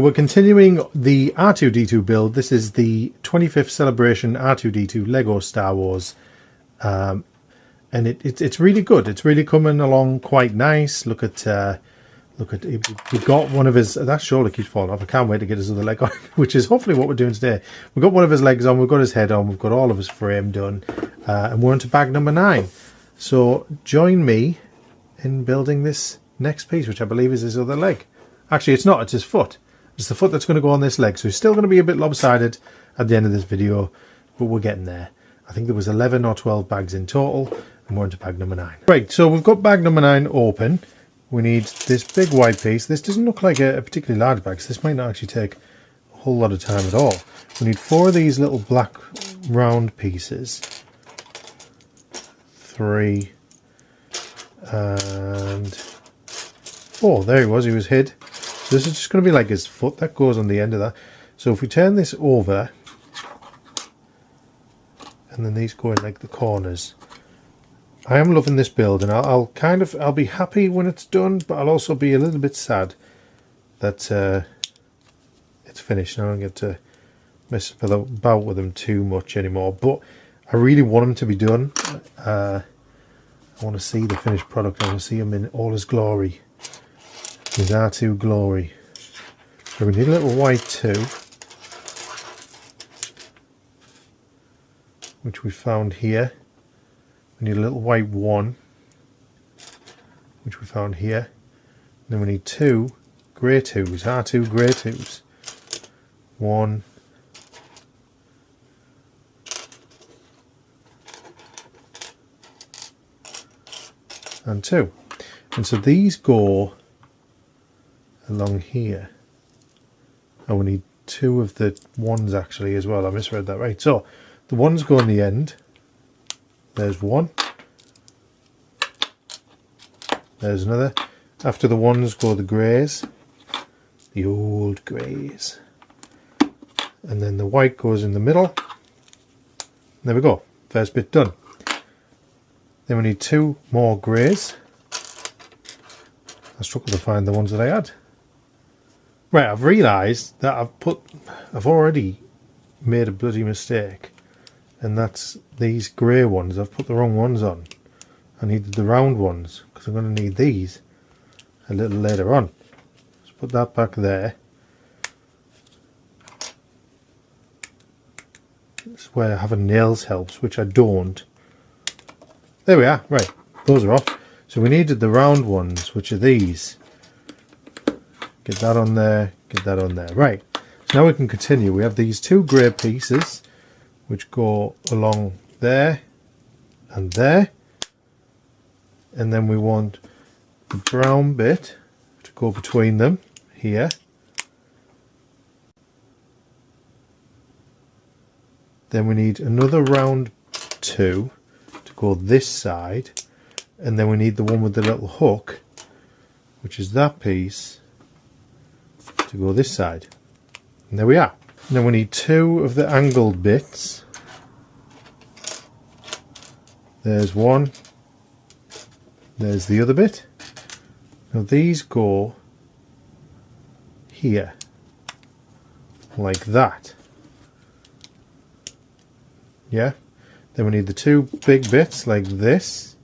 We're continuing the R2D2 build. This is the 25th celebration R2D2 Lego Star Wars, and it's really good. It's really coming along quite nice. Look at we got one of his, that shoulder keeps falling off. I can't wait to get his other leg on, which is hopefully what we're doing today. We've got one of his legs on, we've got his head on, we've got all of his frame done, and we're on to bag number 9. So join me in building this next piece, which I believe is his other leg. Actually, it's not, it's his foot. It's the foot that's going to go on this leg. So it's still going to be a bit lopsided at the end of this video, but we're getting there. I think there was 11 or 12 bags in total, and we're into bag number 9. Right, so we've got bag number 9 open. We need this big white piece. This doesn't look like a particularly large bag, so this might not actually take a whole lot of time at all. We need 4 of these little black round pieces. 3 and 4. There he was hid. So this is just going to be like his foot that goes on the end of that. So if we turn this over, and then these go in like the corners. I am loving this build, and I'll be happy when it's done, but I'll also be a little bit sad that it's finished and I don't get to mess about with them too much anymore. But I really want them to be done. I want to see the finished product. I want to see him in all his glory. His R2 glory. So we need a little white too, which we found here. We need a little white 1, which we found here. And then we need 2 grey 2s, R2 grey 2s. 1. And 2. And so these go along here. And we need 2 of the 1s actually as well. I misread that, right. So the 1s go on the end. There's 1. There's another. After the 1s go the greys. The old greys. And then the white goes in the middle. There we go. First bit done. Then we need 2 more greys. I struggled to find the ones that I had. Right, I've realised that I've already made a bloody mistake. And that's these grey ones. I've put the wrong ones on. I needed the round ones because I'm going to need these a little later on. Let's put that back there. This is where having nails helps, which I don't. There we are. Right, those are off. So we needed the round ones, which are these. Get that on there, get that on there. Right, so now we can continue. We have these 2 grey pieces, which go along there and there, and then we want the brown bit to go between them here. Then we need another round 2 to go this side, and then we need the one with the little hook, which is that piece, to go this side. And there we are. And then we need 2 of the angled bits. There's 1. There's the other bit. Now these go here, like that. Yeah. Then we need the 2 big bits like this.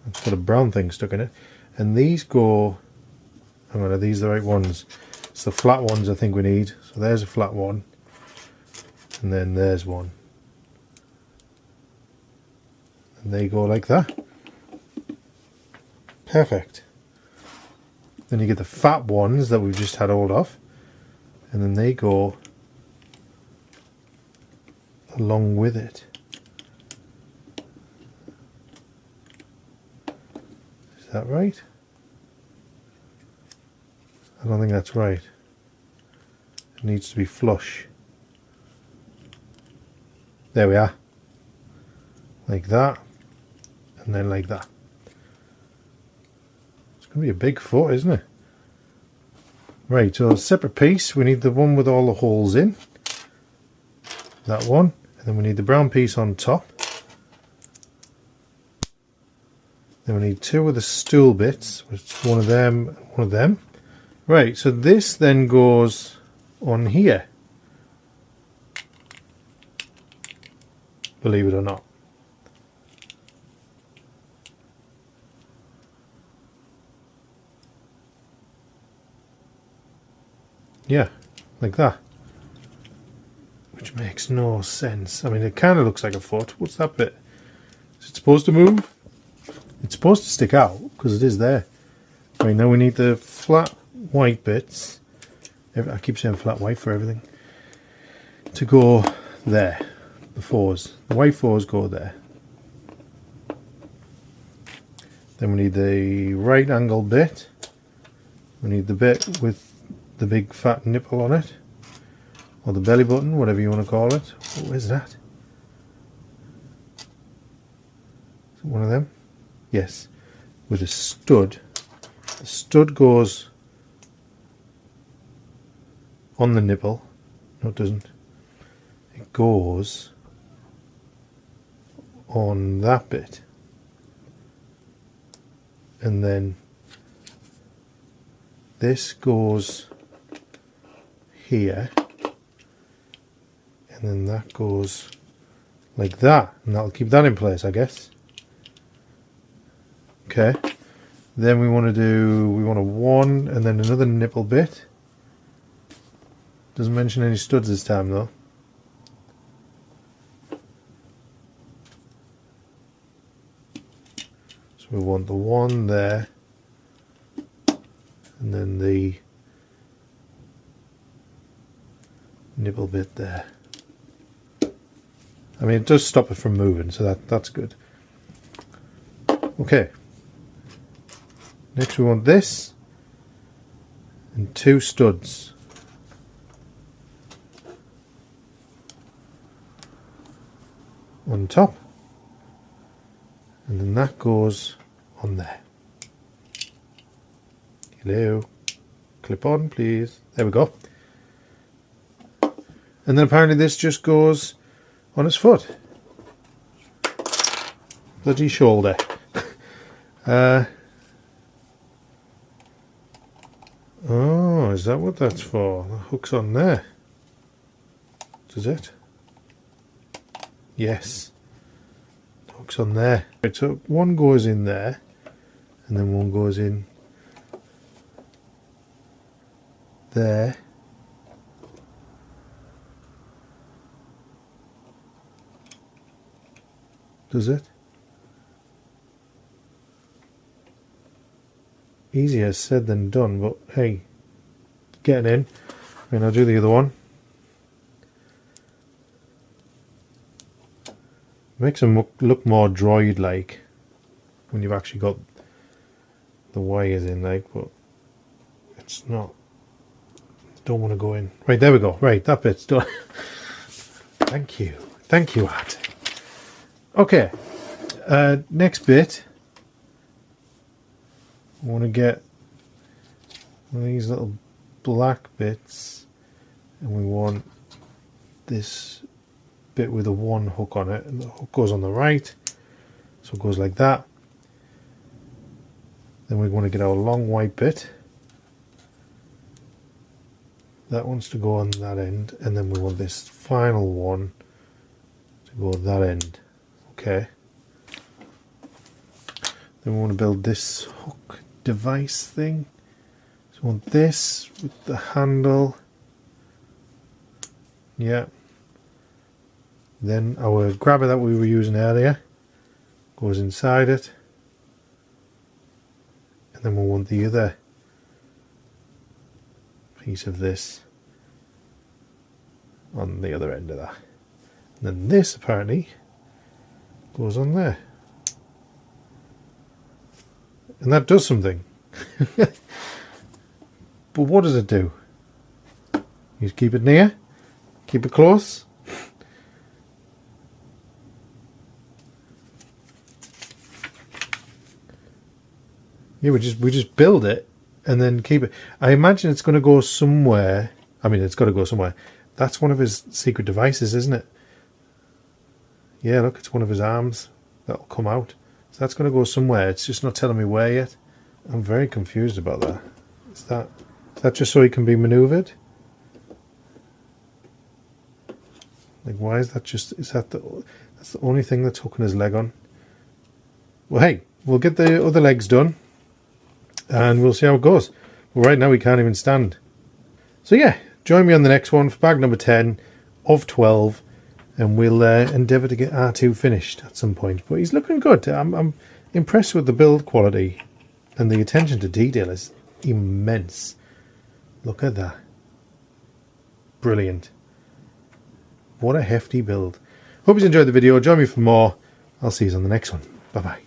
It's got a brown thing stuck in it. And these go, hang on, are these the right ones? It's the flat ones I think we need. So there's a flat one. And then there's one. And they go like that. Perfect. Then you get the fat ones that we've just had hold of. And then they go along with it. Is that right? I don't think that's right. It needs to be flush. There we are. Like that. And then like that. It's going to be a big foot, isn't it? Right, so a separate piece. We need the one with all the holes in. That one. And then we need the brown piece on top. Then we need 2 of the stool bits, which is one of them, one of them. Right, so this then goes on here, believe it or not. Yeah, like that. Which makes no sense. I mean, it kind of looks like a foot. What's that bit? Is it supposed to move? It's supposed to stick out because it is there. Right, now we need the flat white bits. I keep saying flat white for everything. To go there. The fours. The white fours go there. Then we need the right angle bit. We need the bit with the big fat nipple on it. Or the belly button, whatever you want to call it. Oh, where's that? Is it one of them? Yes. With a stud. The stud goes on the nipple. No, it doesn't. It goes on that bit. And then this goes here. And then that goes like that. And that'll keep that in place, I guess. Okay. Then we want a one and then another nipple bit. Doesn't mention any studs this time though. So we want the one there and then the nipple bit there. I mean, it does stop it from moving, so that's good. Okay. Next we want this and two studs. On top. And then that goes on there. Hello. Clip on, please. There we go. And then apparently this just goes on his foot. Bloody shoulder. Oh, is that what that's for? The hook's on there. Does it? Yes. The hook's on there. Right, so one goes in there, and then one goes in there. Does it? Easier said than done, but hey, getting in. I mean, I'll do the other one. Makes them look more droid-like when you've actually got the wires in, like, but it's not. Don't want to go in. Right, there we go. Right, that bit's done. Thank you. Thank you, Art. Okay, next bit. I want to get one of these little black bits, and we want this bit with a one hook on it, and the hook goes on the right, so it goes like that. Then we want to get our long white bit. That wants to go on that end, and then we want this final one to go at that end. Okay. Then we want to build this hook device thing. So we want this with the handle. Yeah. Then our grabber that we were using earlier goes inside it. And then we'll want the other piece of this on the other end of that. And then this apparently goes on there. And that does something. But what does it do? You keep it near, keep it close. Yeah, we just build it and then keep it. I imagine it's going to go somewhere. I mean, it's got to go somewhere. That's one of his secret devices, isn't it? Yeah, look, it's one of his arms that'll come out. So that's going to go somewhere. It's just not telling me where yet. I'm very confused about that. Is that that just so he can be manoeuvred? Like, why is that just... Is that that's the only thing that's hooking his leg on? Well, hey, we'll get the other legs done, and we'll see how it goes. But right now, we can't even stand. So yeah, join me on the next one for bag number 10 of 12, and we'll endeavour to get R2 finished at some point. But he's looking good. I'm impressed with the build quality, and the attention to detail is immense. Look at that. Brilliant. What a hefty build. Hope you enjoyed the video. Join me for more. I'll see you on the next one. Bye bye.